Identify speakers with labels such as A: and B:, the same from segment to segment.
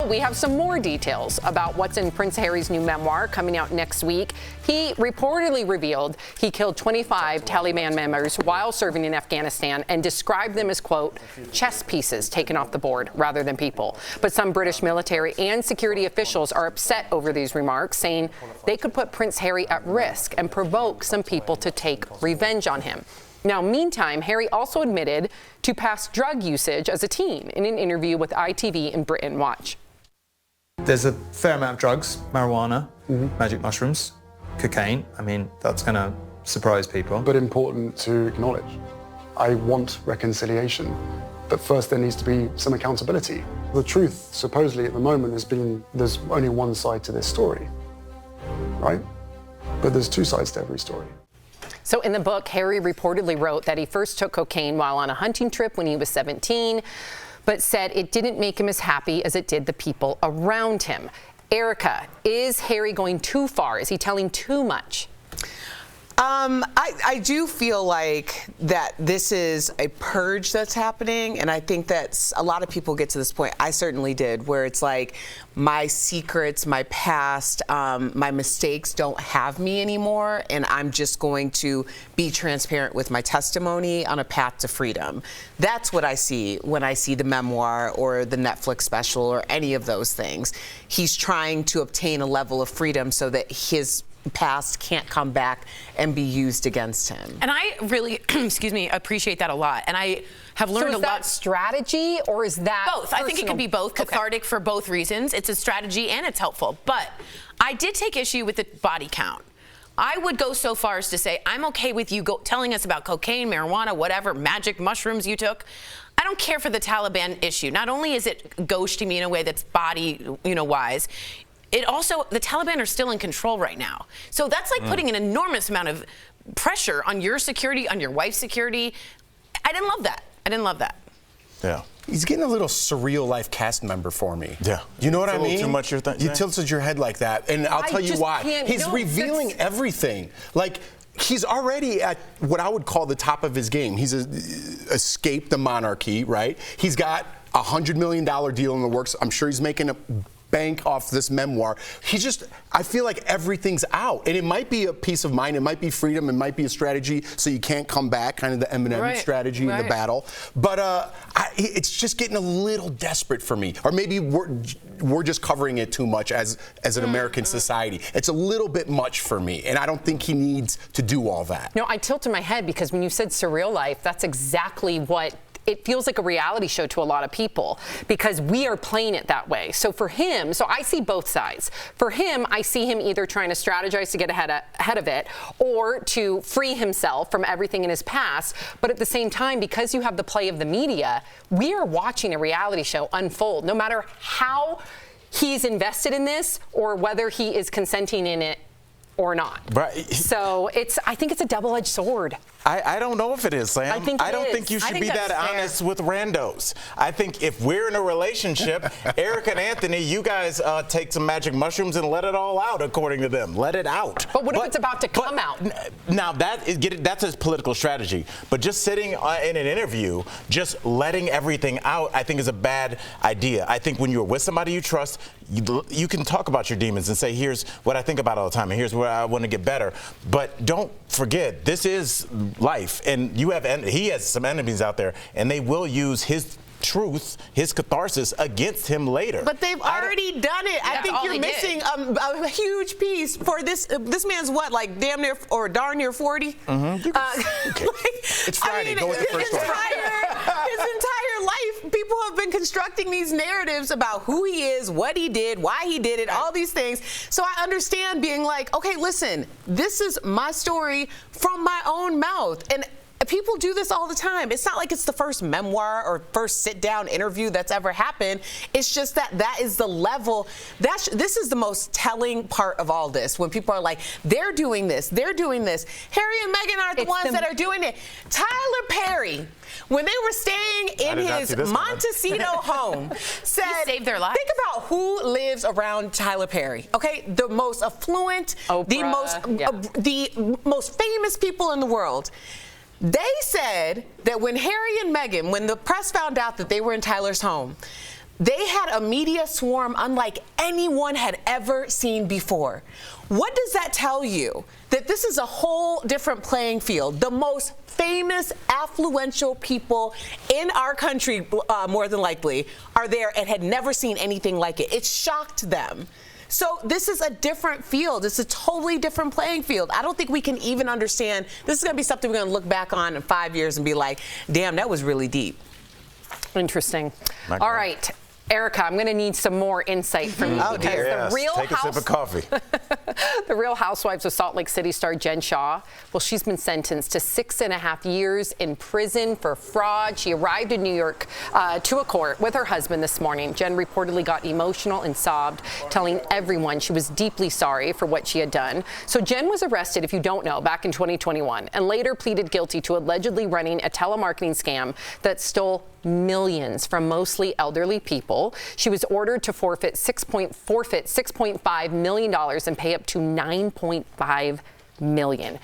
A: we have some more details about what's in Prince Harry's new memoir coming out next week. He reportedly revealed he killed 25 Taliban members while serving in Afghanistan and described them as, quote, chess pieces taken off the board rather than people. But some British military and security officials are upset over these remarks, saying they could put Prince Harry at risk and provoke some people to take revenge on him. Now, meantime, Harry also admitted to past drug usage as a teen in an interview with ITV and Britain Watch.
B: There's a fair amount of drugs, marijuana, magic mushrooms, cocaine. I mean, that's going to surprise people.
C: But important to acknowledge. I want reconciliation, but first there needs to be some accountability. The truth, supposedly at the moment, has been there's only one side to this story, right? But there's two sides to every story.
A: So in the book, Harry reportedly wrote that he first took cocaine while on a hunting trip when he was 17, but said it didn't make him as happy as it did the people around him. Erica, is Harry going too far? Is he telling too much?
D: I do feel like that this is a purge that's happening, and I think that a lot of people get to this point. I certainly did, where it's like my secrets, my past, my mistakes don't have me anymore, and I'm just going to be transparent with my testimony on a path to freedom. That's what I see when I see the memoir or the Netflix special or any of those things. He's trying to obtain a level of freedom so that his past can't come back and be used against him.
E: And I really, excuse me, appreciate that a lot. And I have learned
A: a lot.
E: Is that
A: strategy or is that
E: both? I think it can be both, cathartic for both reasons. It's a strategy and it's helpful. But I did take issue with the body count. I would go so far as to say, I'm okay with you telling us about cocaine, marijuana, whatever, magic mushrooms you took. I don't care for the Taliban issue. Not only is it ghosting me in a way that's body, wise, it also, the Taliban are still in control right now. So that's like putting an enormous amount of pressure on your security, on your wife's security. I didn't love that. I didn't love that.
F: Yeah.
G: He's getting a little surreal life cast member for me.
F: Yeah.
G: You know what I mean?
F: Too much
G: you tilted your head like that, and I'll tell you why. He's revealing everything. Like, he's already at what I would call the top of his game. He's escaped the monarchy, right? He's got a $100 million deal in the works. I'm sure he's making a bank off this memoir. I feel like everything's out, and it might be a peace of mind, it might be freedom, it might be a strategy so you can't come back, kind of the Eminem strategy in the battle. But it's just getting a little desperate for me, or maybe we're just covering it too much as an American society. It's a little bit much for me, and I don't think he needs to do all that.
A: No, I tilted my head because when you said surreal life, that's exactly what it feels like, a reality show to a lot of people, because we are playing it that way. So for him, I see both sides. For him, I see him either trying to strategize to get ahead of it or to free himself from everything in his past. But at the same time, because you have the play of the media, we are watching a reality show unfold, no matter how he's invested in this or whether he is consenting in it or not.
F: Right.
A: So I think it's a double-edged sword.
F: I don't know if it is, Sam.
A: I
F: don't think you should be that honest with randos. I think if we're in a relationship, Eric and Anthony, you guys take some magic mushrooms and let it all out, according to them. Let it out.
A: But what if it's about to come out?
F: Now, that's a political strategy. But just sitting in an interview, just letting everything out, I think is a bad idea. I think when you're with somebody you trust, you can talk about your demons and say, here's what I think about all the time, and here's where I want to get better. But don't forget, this is life, and he has some enemies out there, and they will use his truth, his catharsis, against him later.
D: But they've already done it. I think you're missing a huge piece for this. This man's what, like damn near or darn near 40?
G: It's Friday. Go with the first one.
D: His entire life, people have been constructing these narratives about who he is, what he did, why he did it, all these things. So I understand being like, okay, listen, this is my story from my own mouth. And people do this all the time. It's not like it's the first memoir or first sit-down interview that's ever happened. It's just that is the level. This is the most telling part of all this, when people are like, they're doing this, they're doing this. Harry and Meghan are the ones that are doing it. Tyler Perry, when they were staying in his Montecito home, said,
E: saved their lives.
D: Think about who lives around Tyler Perry, okay? The most affluent,
A: Oprah,
D: the most famous people in the world. They said that when Harry and Meghan, when the press found out that they were in Tyler's home, They had a media swarm unlike anyone had ever seen before. What does that tell you? That this is a whole different playing field. The most famous, affluential people in our country, more than likely, are there and had never seen anything like it. It shocked them. So this is a different field. It's a totally different playing field. I don't think we can even understand. This is going to be something we're going to look back on in 5 years and be like, damn, that was really deep.
A: Interesting. All right. Erica, I'm going to need some more insight from you.
F: Oh, dear. Yes. Take a sip of coffee.
A: The Real Housewives of Salt Lake City star Jen Shah, well, she's been sentenced to 6.5 years in prison for fraud. She arrived in New York to a court with her husband this morning. Jen reportedly got emotional and sobbed, telling everyone she was deeply sorry for what she had done. So Jen was arrested, if you don't know, back in 2021, and later pleaded guilty to allegedly running a telemarketing scam that stole millions from mostly elderly people. She was ordered to forfeit $6.5 million and pay up to $9.5 million.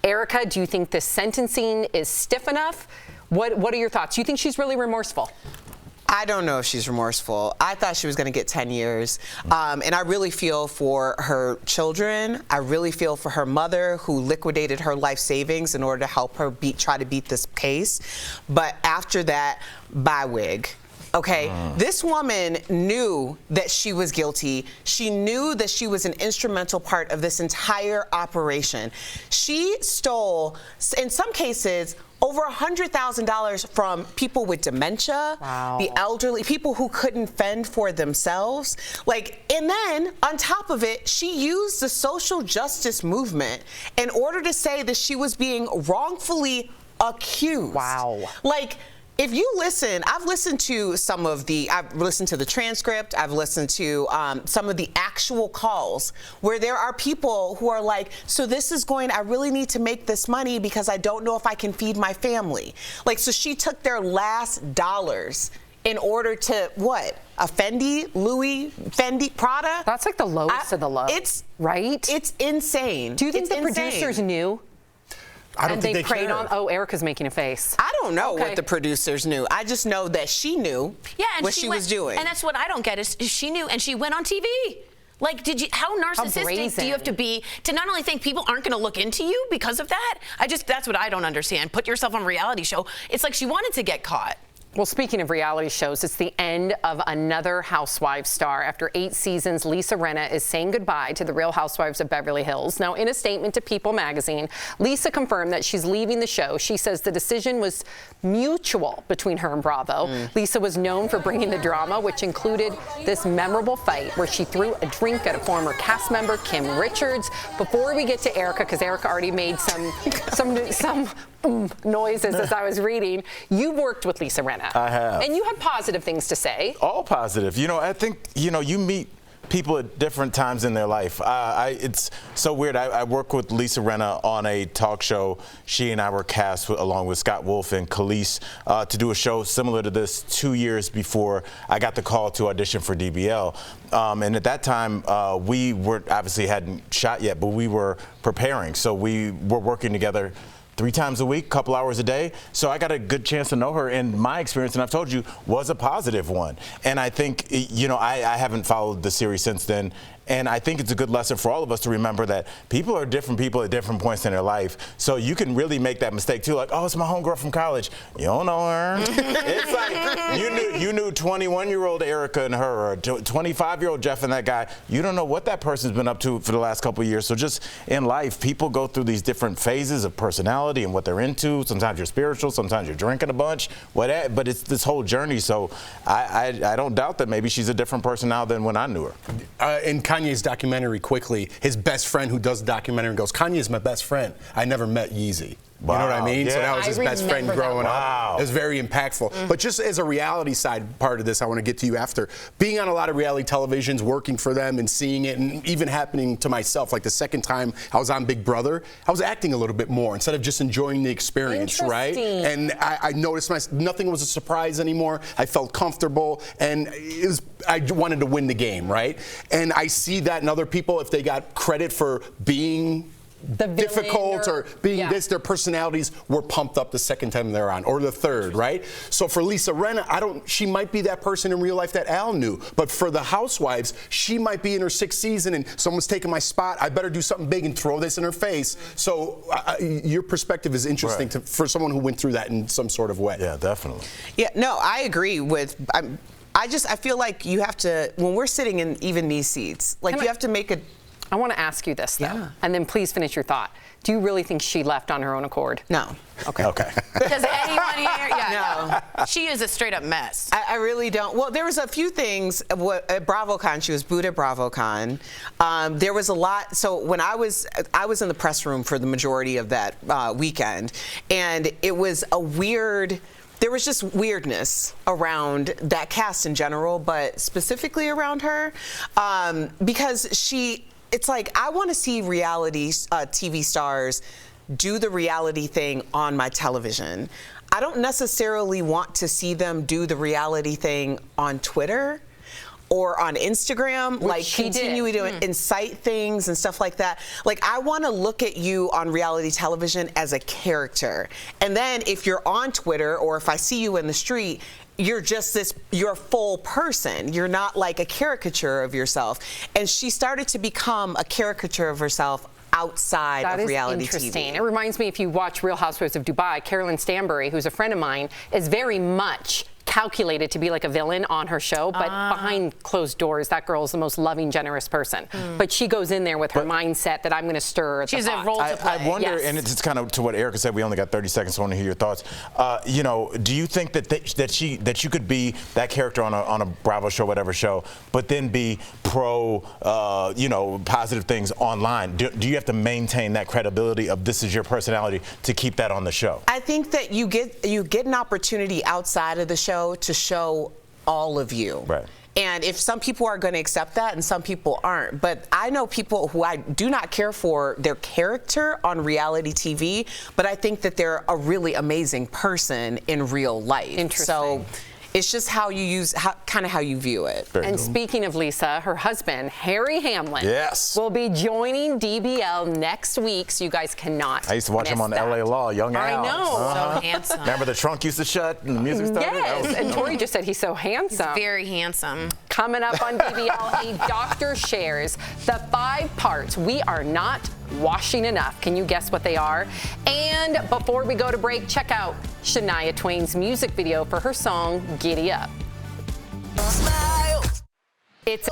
A: Erica, do you think this sentencing is stiff enough? What are your thoughts? Do you think she's really remorseful?
D: I don't know if she's remorseful. I thought she was going to get 10 years. And I really feel for her children. I really feel for her mother, who liquidated her life savings in order to help her try to beat this case. But after that, bye wig. Okay, this woman knew that she was guilty. She knew that she was an instrumental part of this entire operation. She stole, in some cases, over $100,000 from people with dementia, the elderly, people who couldn't fend for themselves. And then on top of it, she used the social justice movement in order to say that she was being wrongfully accused. If you listen, I've listened to the transcript, I've listened to some of the actual calls where there are people who are like, so this is I really need to make this money because I don't know if I can feed my family. So she took their last dollars in order to, a Louis, Prada?
A: That's like the lowest of the low, right?
D: It's insane.
A: Do you think the producers knew?
G: I don't think they
A: preyed
G: cared.
A: on. Oh, Erica's making a face.
D: I don't know what the producers knew. I just know that she knew what she was doing.
E: And that's what I don't get is she knew, and she went on TV. How narcissistic do you have to be to not only think people aren't going to look into you because of that? That's what I don't understand. Put yourself on a reality show. It's like she wanted to get caught.
A: Well, speaking of reality shows, it's the end of another Housewives star. After 8 seasons, Lisa Rinna is saying goodbye to the Real Housewives of Beverly Hills. Now, in a statement to People magazine, Lisa confirmed that she's leaving the show. She says the decision was mutual between her and Bravo. Lisa was known for bringing the drama, which included this memorable fight where she threw a drink at a former cast member, Kim Richards. Before we get to Erica, because Erica already made some noises as I was reading, you've worked with Lisa Rinna.
F: I have.
A: And you had positive things to say.
F: All positive. I think, you meet people at different times in their life. It's so weird. I work with Lisa Rinna on a talk show. She and I were cast along with Scott Wolf and Khalees to do a show similar to this 2 years before I got the call to audition for DBL. And at that time, we obviously hadn't shot yet, but we were preparing. So we were working together 3 times a week, couple hours a day. So I got a good chance to know her, and my experience, and I've told you, was a positive one. And I think, I haven't followed the series since then, and I think it's a good lesson for all of us to remember that people are different people at different points in their life. So you can really make that mistake too, like, oh, it's my homegirl from college. You don't know her. It's like you knew 21-year-old Erica and her, or 25-year-old Jeff and that guy. You don't know what that person's been up to for the last couple of years. So just in life, people go through these different phases of personality and what they're into. Sometimes you're spiritual, sometimes you're drinking a bunch, whatever. But it's this whole journey. So I don't doubt that maybe she's a different person now than when I knew her.
G: In Kanye's documentary, quickly, his best friend who does the documentary goes, Kanye's my best friend. I never met Yeezy.
F: Wow.
G: You know what I mean?
F: Yeah.
G: So that was his best friend growing
F: up.
G: It was very impactful. But just as a reality side part of this, I want to get to you after. Being on a lot of reality televisions, working for them and seeing it, and even happening to myself, like the second time I was on Big Brother, I was acting a little bit more instead of just enjoying the experience, right? And I noticed nothing was a surprise anymore. I felt comfortable, and I wanted to win the game, right? And I see that in other people, if they got credit for being difficult or being this. Their personalities were pumped up the second time they're on, or the third, right? So for Lisa Rinna, she might be that person in real life that Al knew. But for the Housewives, she might be in her 6th season and someone's taking my spot. I better do something big and throw this in her face. So your perspective is interesting for someone who went through that in some sort of way.
F: Yeah, definitely.
D: Yeah, no, I agree with. I feel like you have to, when we're sitting in even these seats, like you have to make a.
A: I want to ask you this, though, and then please finish your thought. Do you really think she left on her own accord?
D: No.
A: Okay.
E: Does anyone here?
D: No.
E: She is a straight up mess.
D: I really don't. Well, there was a few things at BravoCon. She was booed at BravoCon. There was a lot. So when I was in the press room for the majority of that weekend, and it was a weird. There was just weirdness around that cast in general, but specifically around her, because it's like, I want to see reality TV stars do the reality thing on my television. I don't necessarily want to see them do the reality thing on Twitter or on Instagram, like continue to incite things and stuff like that. Like, I want to look at you on reality television as a character. And then if you're on Twitter or if I see you in the street, you're you're a full person. You're not like a caricature of yourself. And she started to become a caricature of herself outside of reality TV.
A: That is interesting. It reminds me, if you watch Real Housewives of Dubai, Carolyn Stanbury, who's a friend of mine, is very much calculated to be like a villain on her show, but behind closed doors, that girl is the most loving, generous person. But she goes in there with her mindset that I'm going to stir.
E: She's a role to play.
F: I wonder, and it's kind of to what Erica said. We only got 30 seconds, so I want to hear your thoughts. You know, do you think that you could be that character on a Bravo show, whatever show, but then be pro, you know, positive things online? Do you have to maintain that credibility of this is your personality to keep that on the show?
D: I think that you get an opportunity outside of the show to show all of you.
F: Right.
D: And if some people are going to accept that and some people aren't. But I know people who I do not care for their character on reality TV, but I think that they're a really amazing person in real life.
A: Interesting.
D: So it's just how you how you view it.
A: And speaking of Lisa, her husband, Harry Hamlin, will be joining DBL next week, so you guys cannot
F: I used to watch him on LA Law, Young Al.
A: I know.
E: So handsome.
F: Remember the trunk used to shut and the music started?
A: Yes, and Tori just said he's so handsome.
E: He's very handsome.
A: Coming up on DBL, a doctor shares the 5 parts we are not washing enough. Can you guess what they are? And before we go to break, check out Shania Twain's music video for her song, Giddy Up. It's